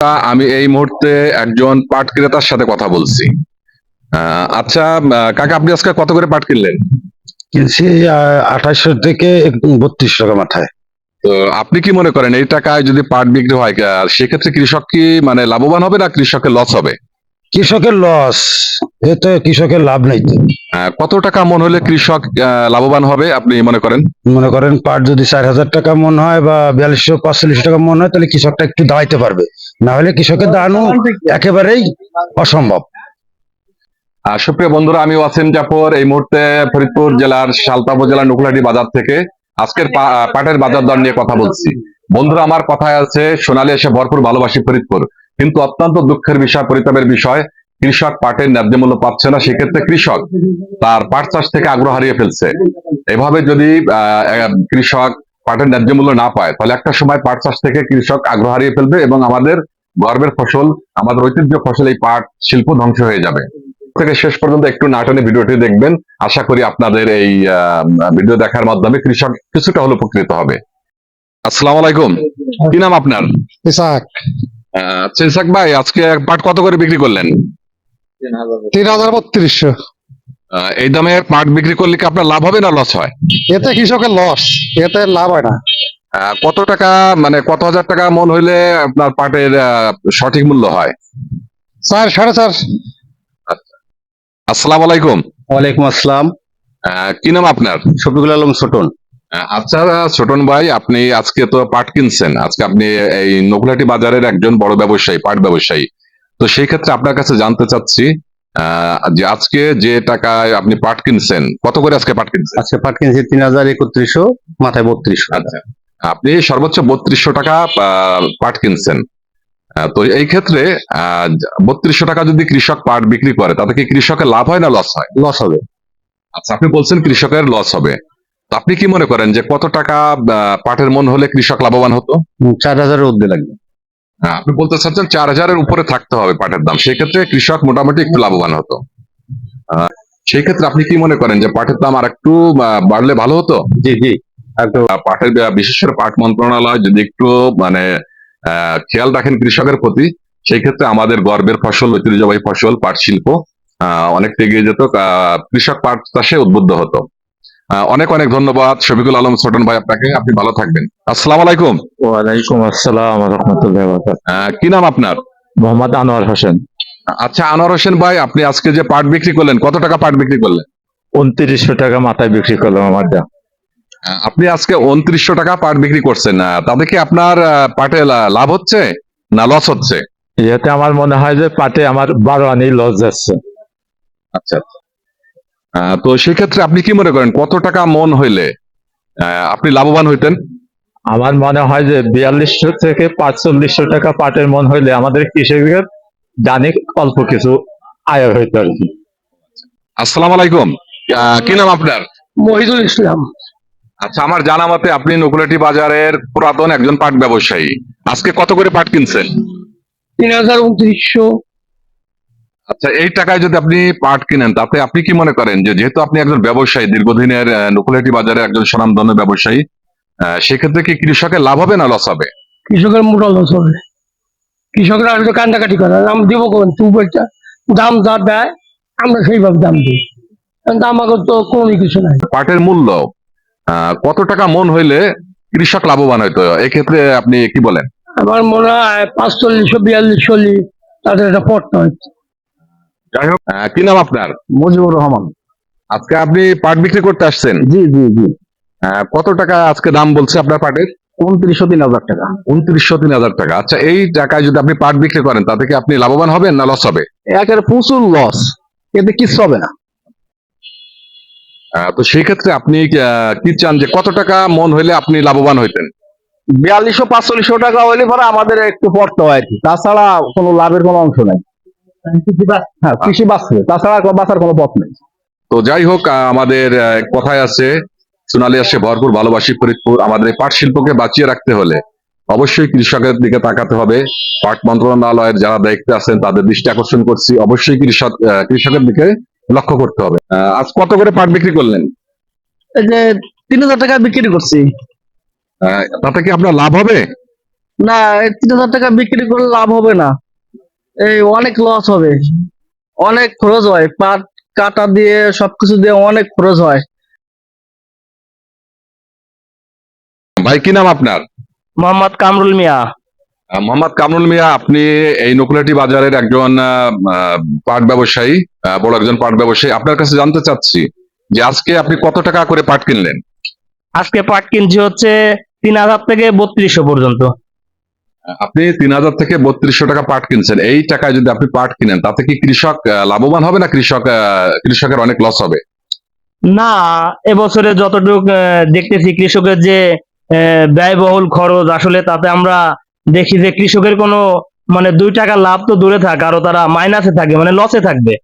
আমি এই মুহূর্তে একজন পাট ক্রেতার সাথে কথা বলছি। আচ্ছা, কাকা আপনি আজকে কত করে পাট কিনলেন? কিনছি 2800 থেকে 32 টাকা মাথায়। তো আপনি কি মনে করেন এই টাকায় যদি পাট বিক্রি হয় সেক্ষেত্রে কৃষক কি মানে লাভবান হবে না কৃষকের লস হবে? কৃষকের লস, এতে কৃষকের লাভ নাই তো। কত টাকা মন হলে কৃষক লাভবান হবে আপনি মনে করেন? মনে করেন পাট যদি 4000 টাকা মন হয় বা 4245 টাকা মন হয়, তাহলে কৃষকটা একটু দাঁড়াইতে পারবে, না হলে কৃষকের দাঁড়ানো একেবারেই অসম্ভব। সুপ্রিয় বন্ধুরা, আমি ওয়াসিম জাফর এই মুহূর্তে ফরিদপুর জেলার সালতা উপজেলার নুকুলাটি বাজার থেকে আজকের পাটের বাজার দর নিয়ে কথা বলছি। বন্ধুরা, আমার কথায় আছে সোনালী এসে ভরপুর ভালোবাসি ফরিদপুর, কিন্তু অত্যন্ত দুঃখের বিষয়, পরিতাপের বিষয়, কৃষক পাটের ন্যায্য মূল্য পাচ্ছে না। সেক্ষেত্রে কৃষক তার পাট চাষ থেকে আগ্রহ হারিয়ে ফেলছে। এভাবে যদি কৃষক পাটের ন্যায্য মূল্য না পায়, তাহলে একটা সময় পাট চাষ থেকে কৃষক আগ্রহ হারিয়ে ফেলবে এবং আমাদের গর্বের ফসল, আমাদের ঐতিহ্য ফসল এই পাট শিল্প ধ্বংস হয়ে যাবে। থেকে শেষ পর্যন্ত একটু নাটনে ভিডিওটি দেখবেন। আশা করি আপনাদের এই ভিডিও দেখার মাধ্যমে কৃষক কিছুটা হলে উপকৃত হবে। আসসালামু আলাইকুম, কি নাম আপনার? ইসাক। আচ্ছা ইসাক ভাই, আজকে পাট কত করে বিক্রি করলেন? 3200। এই দামে পাট বিক্রি করলে কি আপনার লাভ হবে না লস হয়? এতে কৃষকের লস, এতে লাভ হয় না। কত টাকা মানে কত হাজার টাকা মন হইলে আপনার পাটের সঠিক মূল্য হয়? 4 4.5। আসসালামু আলাইকুম। ওয়ালাইকুম আসসালাম। কি নাম আপনার? শফিকুল আলম ছোটন। আচ্ছা ছোটন ভাই, আপনি আজকে তো পাট কিনছেন, আজকে আপনি এই নকুলাটি বাজারের একজন বড় ব্যবসায়ী, পাট ব্যবসায়ী। তো সেই ক্ষেত্রে আপনার কাছে জানতে চাচ্ছি যে আজকে যে টাকায় আপনি পাট কিনছেন, কত করে আজকে পাট কিনছেন? আজকে পাট কিনছি 3100, মাথায় 3200। আচ্ছা, আপনি সর্বোচ্চ 3200 টাকা পাট কিনছেন। তো এই ক্ষেত্রে 3200 টাকা যদি কৃষক পাট বিক্রি করে, তাতে কি কৃষকের লাভ হয় না লস হয়? লস হবে। আচ্ছা, আপনি বলছেন কৃষকের লস হবে। তো আপনি কি মনে করেন যে কত টাকা পাটের মন হলে কৃষক লাভবান হতো? 4000 ঊর্ধ্বে লাগবে। আপনি বলতে চাচ্ছেন 4000-এর উপরে থাকতে হবে পাটের দাম, সেক্ষেত্রে কৃষক মোটামুটি একটু লাভবান হতো। সেই ক্ষেত্রে আপনি কি মনে করেন যে পাটের দাম আর একটু বাড়লে ভালো হতো? জি জি। পাটের বিশেষ করে পাট মন্ত্রণালয় যদি একটু মানে খেয়াল রাখেন কৃষকের প্রতি, সেই ক্ষেত্রে আমাদের গর্বের ফসল, ঐতিহ্যবাহী ফসল পাট শিল্প অনেকটা এগিয়ে যেত, কৃষক পাট চাষে উদ্বুদ্ধ হতো। অনেক অনেক ধন্যবাদ শফিকুল আলম ছোটন ভাই আপনাকে, আপনি ভালো থাকবেন। আসসালামু আলাইকুম। ওয়ালাইকুম আসসালাম ওয়া রাহমাতুল্লাহি ওয়া বারাকাতুহু। কি নাম আপনার? মোহাম্মদ আনোয়ার হোসেন। আচ্ছা আনোয়ার হোসেন ভাই, আপনি আজকে যে পাট বিক্রি করলেন, কত টাকা পাট বিক্রি করলেন? 2900 টাকা মাথায় বিক্রি করলাম আমার দাম। আপনি আজকে 2900 টাকা পাট বিক্রি করছেন, তাতে কি আপনার পাটে লাভ হচ্ছে না লস হচ্ছে? এতে আমার মনে হয় যে পাটে আমার 12 আনি লস যাচ্ছে। আচ্ছা, তো সেক্ষেত্রে আপনি কি মনে করেন কত টাকা মন হইলে আপনি লাভবান হইতেন? আমার মনে হয় যে 4200 থেকে 4500 টাকা পাটের মন হইলে আমাদের কৃষকের জানি অল্প কিছু আয় হইতো আর কি। আসসালামু আলাইকুম। কি নাম আপনার? মহিদুল ইসলাম। আচ্ছা, আমার জানা মতে আপনি নকুলাটি বাজারের পুরাতন একজন পাট ব্যবসায়ী। আজকে কত করে পাট কিনছেন? 3200। আচ্ছা, এই টাকায় যদি আপনি পাট কিনেন, তাতে আপনি কি মনে করেন যে যেহেতু আপনি একজন ব্যবসায়ী, দীর্ঘদিনের নকুলাটি বাজারে একজন স্বনামধন্য ব্যবসায়ী, সেক্ষেত্রে কি কৃষকের লাভ হবে না লস হবে? কৃষকের মোটা লস হবে। কৃষকরা আসলে কান্দাকাটি করে, দাম দিব কোন তুই একটা দাম যা দেয় আমরা সেইভাবে দাম দিই, কারণ আমাকে তো কোনো কিছু নাই। পাটের মূল্য কত টাকা মন হইলে কৃষক লাভবান হইতো, এক্ষেত্রে আপনি কি বলেন? আমার মনে হয় 4500 4200 তাদের একটা পড়তে হচ্ছে। যাই হোক, কি নাম আপনার? মুজিবুর রহমান। আজকে আপনি পাট বিক্রি করতে আসছেন, জি জি জি। কত টাকা আজকে দাম বলছে আপনার পাটের? 2900 3000 টাকা। 2900 3000 টাকা। আচ্ছা, এই টাকায় যদি আপনি পাট বিক্রি করেন, তাতে কি আপনি লাভবান হবেন না লস হবে? একের প্রচুর লস, এতে কিচ্ছু হবে না। তো সেই ক্ষেত্রে আপনি কি চান যে কত টাকা মন হইলে আপনি লাভবান হইতেন? 4200 4500 টাকা হইলে পরে আমাদের একটু পড়তে হয় আর কি, তাছাড়া কোনো লাভের কোনো অংশ নাই। হ্যাঁ, কৃষি বাঁচবে, তাছাড়া বাঁচার কোনো পথ নেই। তো যাই হোক, আমাদের কথায় আছে সোনালী আসে ভরপুর ভালোবাসি ফরিদপুর। আমাদের এই পাট শিল্পকে বাঁচিয়ে রাখতে হলে অবশ্যই কৃষকের দিকে তাকাতে হবে। পাট মন্ত্রণালয়ের যারা দায়িত্বে আছেন তাদের দৃষ্টি আকর্ষণ করছি, অবশ্যই কৃষকের দিকে লক্ষ্য করতে হবে। আজ কত করে পাট বিক্রি করলেন? এই যে 3000 টাকা বিক্রি করছি। তাতে কি আপনার লাভ হবে? না, 3,000 টাকা বিক্রি করলে লাভ হবে না, এই অনেক লস হবে, অনেক খরচ হয়, পাট কাটা দিয়ে সবকিছু দিয়ে অনেক খরচ হয়। ভাই কি নাম আপনার? মোহাম্মদ কামরুল মিয়া। মোহাম্মদ কামরুল মিয়া, আপনি এই নকুলাটি বাজারের একজন পাট ব্যবসায়ী, বড় একজন পাট ব্যবসায়ী। আপনার কাছে জানতে চাচ্ছি যে আজকে আপনি কত টাকা করে পাট কিনলেন? আজকে পাট কিনছি হচ্ছে 3,000 থেকে 3200 পর্যন্ত। আপনি 3,000 থেকে 3200 টাকা পাট কিনছেন। এই টাকায় যদি আপনি পাট কিনেন তাতে কি কৃষক লাভবান হবে না কৃষকের অনেক লস হবে? না, এবছরে যতটুক দেখতেছি কৃষকের যে ব্যয়বহুল খরচ, আসলে তাতে আমরা দেখি যে কৃষকের কোনো মানে 2 টাকা লাভ তো দূরে থাক, আরো তারা মাইনাসে থাকবে, মানে লসে থাকবে।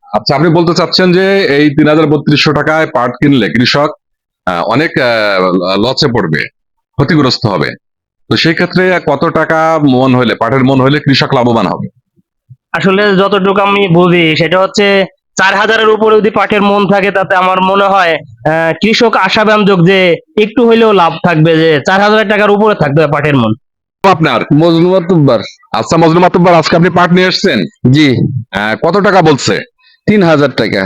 আচ্ছা, আপনি বলতে চাচ্ছেন যে এই 3,3200 টাকায় পাট কিনলে কৃষক অনেক লসে পড়বে, ক্ষতিগ্রস্ত হবে। তো সেই ক্ষেত্রে কত টাকা মন হলে, পাটের মন হলে কৃষক লাভবান হবে? আসলে যতটুকু আমি বুঝি সেটা হচ্ছে 4,000-এর উপরে যদি পাটের মন থাকে, তাতে আমার মনে হয় কৃষক আশাব্যঞ্জক যে একটু হইলেও লাভ থাকবে, যে 4,000 টাকার উপরে থাকবে পাটের মন। আপনার মজনু মাতুব্বার। আচ্ছা, মজলুম মাতুব্বর, আজকে আপনি পাট নিয়ে এসেছেন, জি, কত টাকা বলছে? 3,000 টাকা।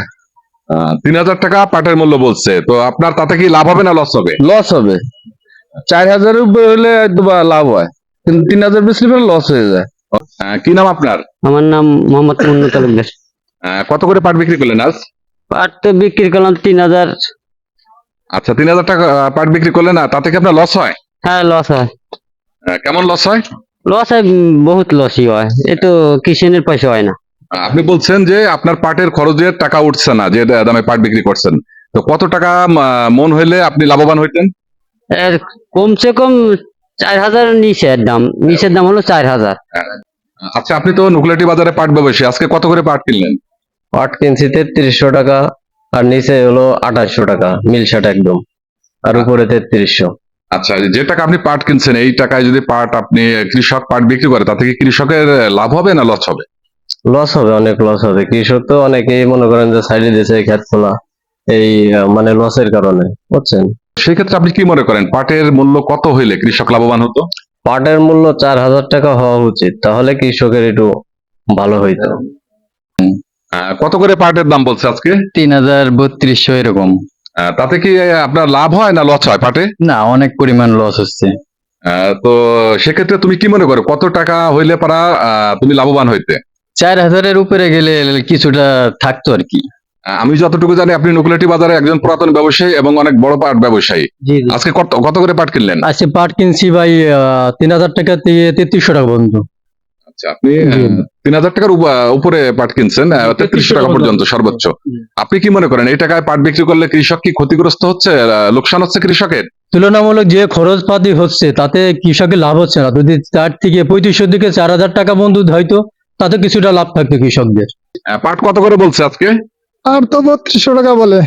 3,000 টাকা পাটের মূল্য বলছে, তো আপনার তাতে কি লাভ হবে না লস হবে? লস হবে, 4,000-এর উপরে হলে হয়তো বা লাভ হয়, কিন্তু 3,000 বেশি হলে লস হয়ে যায়। কি নাম আপনার? আমার নাম মোহাম্মদ মুন্নু তালুকদার। কত করে পাট বিক্রি করলেন আজ? পাট তো বিক্রি করলাম 3,000। আচ্ছা, 3,000 টাকা পাট বিক্রি করলেন, না তাতে কি আপনার লস হয়? হ্যাঁ, লস হয়। কেমন লস হয়? লস হয়, বহুত লসই হয়, এ তো কিষেনের পয়সা হয় না। আপনি বলছেন যে আপনার পাটের খরচের টাকা উঠছে না, যে দামে পাট বিক্রি করছেন। তো কত টাকা মন হইলে আপনি লাভবান হইতেন? এর কমসে কম 4,000 নিচের দাম হলো 4,000। আচ্ছা, আপনি তো নকুলাটি বাজারে পাট ব্যবসায়ী, আজকে কত করে পাট কিনলেন? পাট কিনছি 3300 টাকা, আর নিচে হলো 2800 টাকা, মিলসাট একদম, আর উপরে 3300। আচ্ছা, যে টাকা আপনি পাট কিনছেন এই টাকায় যদি পাট আপনি কৃষক পাট বিক্রি করে, তাতে কি কৃষকের লাভ হবে না লস হবে? লস হবে, অনেক লস হবে। কৃষক তো অনেকেই মনে করেন যে সাইডে দিয়েছে খেত খোলা, এই মানে লসের কারণে, বুঝছেন। সেই ক্ষেত্রে আপনি কি মনে করেন পাটের মূল্য কত হইলে কৃষক লাভবান হতো? পাটের মূল্য 4,000 টাকা হওয়া উচিত, তাহলে কৃষকের একটু ভালো হইতো। কত করে পাটের দাম বলছে আজকে? 3,000-3,200 এরকম। তাতে কি আপনার লাভ হয় না লস হয় পাটে? না, অনেক পরিমাণ লস হচ্ছে। তো সেক্ষেত্রে তুমি কি মনে করো কত টাকা হইলে পারা তুমি লাভবান হইতে? 4,000-এর উপরে গেলে কিছুটা থাকতো আর কি। আমি যতটুকু জানি আপনি নকুলাটি বাজারে একজন পুরাতন ব্যবসায়ী এবং অনেক বড় পাট ব্যবসায়ী। জি জি। আজকে কত কত করে পাট কিনলেন? আজকে পাট কিনছি ভাই 3,000 টাকা থেকে 3,300 টাকা পর্যন্ত। আচ্ছা, আপনি 3,000 টাকার উপরে পাট কিনছেন, 3,300 টাকা পর্যন্ত সর্বোচ্চ। আপনি কি মনে করেন এই টাকায় পাট বিক্রি করলে কৃষক কি ক্ষতিগ্রস্ত হচ্ছে, লোকসান হচ্ছে কৃষকের? তুলনামূলক যে খরচপাতি হচ্ছে তাতে কৃষকের লাভ হচ্ছে না। যদি 4 থেকে 3,500 থেকে 4,000 টাকা বন্ধু হয়তো তাতে কিছুটা লাভ থাকতো কৃষকদের। পাট কত করে বলছে আজকে? আর তো 3200 টাকা বলে।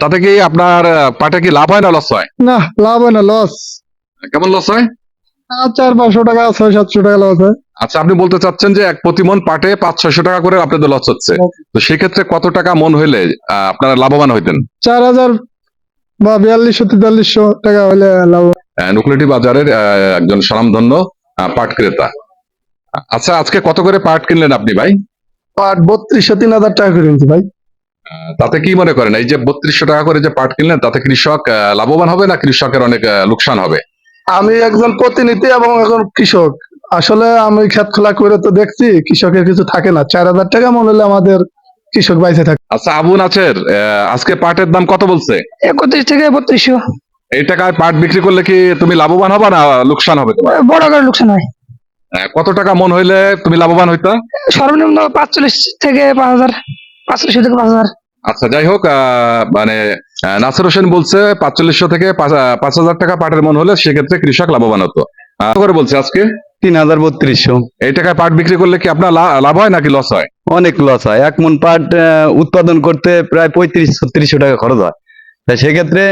তাতে কি আপনার পাটে কি লাভ হয় না লস হয়? না, লাভ হয় না, লস। কেমন লস হয়? 400-500 টাকা, 600-700 টাকা লস হয়। আচ্ছা, আপনি বলতে চাচ্ছেন যে এক প্রতি মন পাটে 500-600 টাকা করে আপনাদের লস হচ্ছে। তো সেক্ষেত্রে কত টাকা মন হইলে আপনারা লাভবান হইতেন? 4,000 বা 4,200-4,300 টাকা হলে লাভ হয়। নকুলাটি বাজারের একজন স্বনামধন্য পাট ক্রেতা। আচ্ছা, আজকে কত করে পাট কিনলেন আপনি ভাই? পাট 3,000 টাকা করে কিনছি ভাই। তাতে কি মনে করেন এই যে 3200 টাকা করে যে পাট কিনলেন, তাতে কৃষক লাভবান হবে না কৃষকের অনেক লোকসান হবে? আমি একজন প্রতিনিধি এবং এখন কৃষক। আসলে আমি খেত খোলা করে তো দেখছি কৃষকের কিছু থাকে না। 4,000 টাকা মনে হলে আমাদের কৃষক বাইসে থাকে। আচ্ছা, আবু নাছের, আজকে পাটের দাম কত বলছে? 31 থেকে 3200। এই টাকায় পাট বিক্রি করলে কি তুমি লাভবান হবে না লোকসান হবে তোমার? বড় করে লোকসান হয়। কত টাকা মন হইলে তুমি লাভবান হইতা? সর্বনিম্ন 45 থেকে 5,000, 4500 থেকে 5,000। আচ্ছা, যাই হোক, মানে নাসির হোসেন বলছে 4500 থেকে 5,000 টাকা পাটের মন হলে সেক্ষেত্রে কৃষক লাভবান হতো। কত করে বলছে আজকে? 3,000-3,200। এই টাকায় পাট বিক্রি করলে কি আপনার লাভ হয় নাকি লস হয়? অনেক লস হয়। 1 মণ পাট উৎপাদন করতে প্রায় 35-3600 টাকা খরচ হয়। তাই সেক্ষেত্রে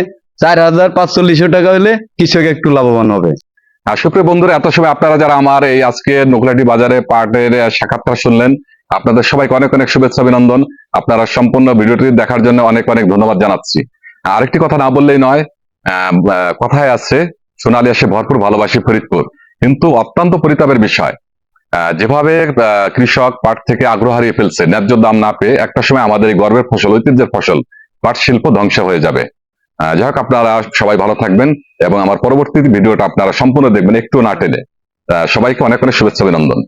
4,000-4,500 টাকা হলে কৃষক একটু লাভবান হবে। আর সুপ্রিয় বন্ধুরা, এত সময় আপনারা যারা আমার এই আজকে নকুলাটি বাজারে পাটের সাক্ষাৎকার শুনলেন, আপনাদের সবাইকে অনেক অনেক শুভেচ্ছা অভিনন্দন। আপনারা সম্পূর্ণ ভিডিওটি দেখার জন্য অনেক অনেক ধন্যবাদ জানাচ্ছি। আরেকটি কথা না বললেই নয়, কথায় আছে সোনালী আসে ভরপুর, ভালোবাসি ফরিদপুর। কিন্তু অত্যন্ত পরিতাপের বিষয়, যেভাবে কৃষক পাট থেকে আগ্রহ হারিয়ে ফেলছে, ন্যায্য দাম না পেয়ে একটা সময় আমাদের এই গর্বের ফসল, ঐতিহ্যের ফসল পাট শিল্প ধ্বংস হয়ে যাবে। যাই হোক, আপনারা সবাই ভালো থাকবেন এবং আমার পরবর্তী ভিডিওটা আপনারা সম্পূর্ণ দেখবেন, একটু না টেনে। সবাইকে অনেক অনেক শুভেচ্ছা অভিনন্দন।